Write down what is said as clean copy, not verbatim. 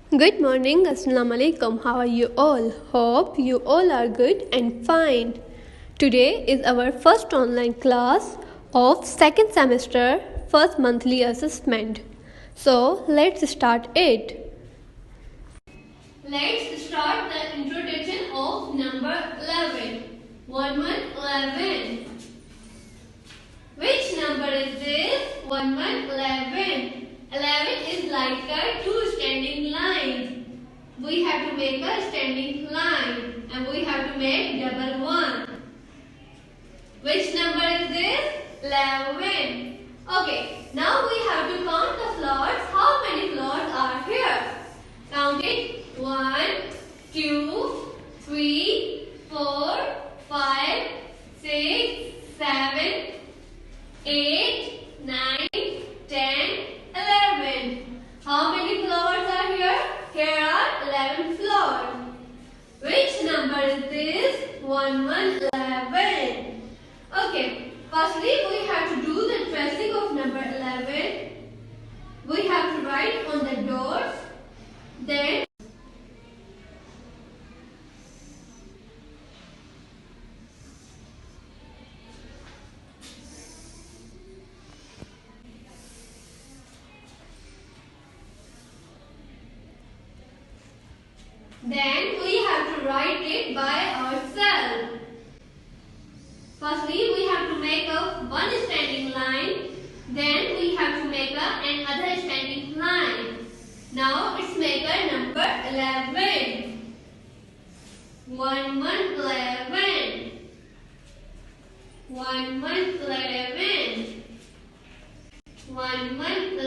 Good morning, Assalamu alaikum. How are you all? Hope you all are good and fine. Today is our first online class of second semester, first monthly assessment. So let's start it. Let's start the introduction of number 11. 11. Which number is this? 11. 11 is like a two standing lines. We have to make a standing line and we have to make double one. Which number is this? 11. Okay, now we have to count the floors. How many floors are here? Count it. 1, 2, 3, 4, 5, 6, 7, 8, 9, 10, 11. How many floors are here? Here are 11 floors. Which number is this? 11. Okay, firstly we have to do the tracing of number 11. We have to write on the doors. Then we have to write it by ourselves. Firstly, we have to make one standing line. Then we have to make another standing line. Now it's make number 11. 11. 11. 11.